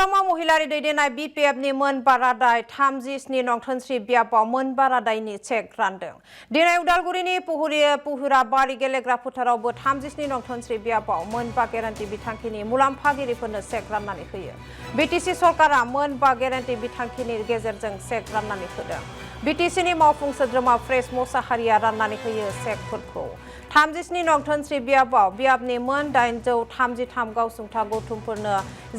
हाग्रामा महिलारि दैदेननाय बिपिएफनि मोनबा रादाय 37 नं धोनस्रि बियाबाव मोनबा रादायनि चेक रानदों। दिनै उदालगुरिनि पुहुरा बारि गेलेग्रा फोथारावबो 37 नं धोनस्रि बियाबाव मोनबा गेरेन्टि बिथांखिनि मुलाम्फागिरिफोरनो चेक राननानै होयो। बिटिसि सरकारा मोनबा गेरेन्टि बिथांखिनि गेजेरजों चेक राननानै होदों। बिटिसिनि मावफुं सोद्रोमा फ्रेस मोसाहारिया राननानै होयो चेकफोरखौ। 37 नं धोनस्रि बियाबाव बियाबनि मोन 833 गावसुंथा गौथुमफोरनो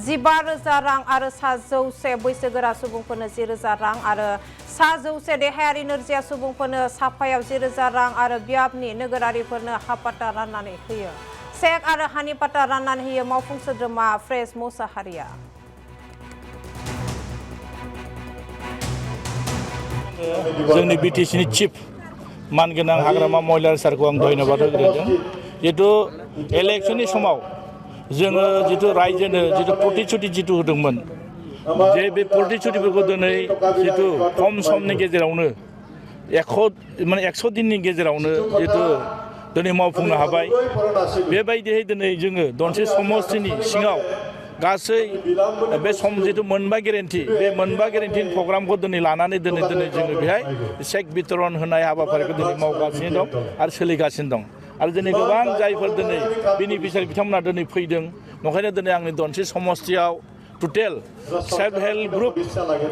15,000 रां आरो सा 100 बैसोगोरा सुबुंफोरनो 10,000 रां आरो सा 100 देहायारि नोरजिया सुबुंफोरनो साफायाव 10,000 रां आरो बियाबनि नोगोरारिफोरनो हापाटा राननानै होयो। चेक आरो हानि पाटा राननानै होयो मावफुं सोद्रोमा फ्रेस मोसाहारिया। जोंनि बिटिसिनि चिफ मानगोनां हाग्रामा महिलारि सारखौ आं धन्यबाद होग्रोदों। जितु इलेक्शननि समाव जोङो जितु रायजोनो जितु प्रतिश्रुति जितु होदोंमोन जे बे प्रतिश्रुतिफोरखौ दिनै जितु खम समनि गेजेरावनो 100 दिननि गेजेरावनो जितु दिनै मावफुंनो हाबाय। बेबायदियै दिनै जोङो दनसे समस्तिनि सिङाव गासै बे सम जितु मोनबा गेरेन्टि बे मोनबा गेरेन्टिनि प्रग्रामखौ दिनै लानानै दिनै जोङो बेहाय चेक बितरन होनाय हाबाफारिखौ दिनै मावगासिनो दं आरो सोलिगासिनो दं। आरो दिनै गोबां जायफोर दिनै बेनिफिसियारि बिथांमोना दिनै फैदों नंखायनो दिनै आंनि दनसे समस्तियाव टटेल सेल्फ हेल्प ग्रुप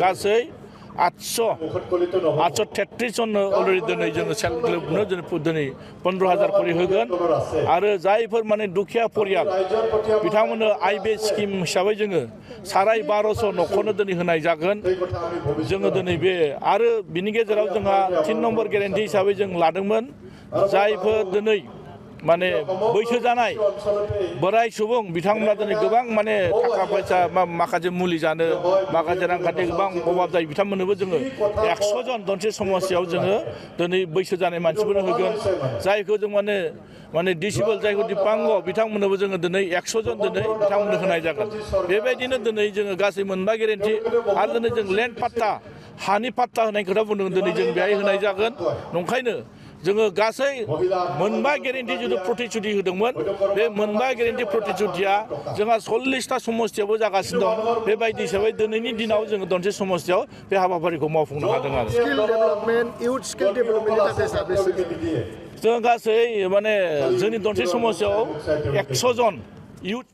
गासै 833 जननो अलरेडि दिनै जोङो सेल्फ हेल्प ग्रुपनो दिनै 15,000 करि होगोन आरो जायफोर माने दुखिया परियाल बिथांमोननो आइबे स्किम हिसाबै जोङो 12,500 न'खरनो दिनै होनाय जागोन। जोङो दिनै बे आरो बिनि गेजेराव जोंहा 3 नम्बर गेरेन्टि हिसाबै जों लादोंमोन जायफोर दिनै माने बैसो जानाय बोराय सुबुं बिथांमोना दिनै गोबां माने थाखा फैसा माखासे मुलि जानो माखासे रांखान्थि गोबां अभाब जायो बिथांमोननोबो जोङो 100 जन दनसे समस्यायाव जोङो दिनै बैसो जानाय मानसिफोरनो होगोन। जायखौ जों माने डिसेबल जायखौ दिपांग बिथांमोननोबो जोङो दिनै 100 जन दिनै बिथांमोननो होनाय जागोन। बेबायदिनो दिनै जोङो गासै मोनबा गेरेन्टि आरो दिनै जों लेन्ड पाट्टा हानि पाट्टा होनाय खोथा बुंदों दिनै जों बेहाय होनाय जागोन। नंखायनो जोङो गासै मोनबा गेरेन्टि जितु प्रतिश्रुति होदोंमोन बे मोनबा गेरेन्टि प्रतिश्रुतिया जोंहा 40टा समस्तियावबो जागासिनो दं। बेबायदि हिसाबै दिनैनि दिनाव जोङो दनसे समस्तियाव बे हाबाफारिखौ मावफुंनो हादों आरो जों गासै माने जोंनि दनसे समस्तियाव 100 जन इउथ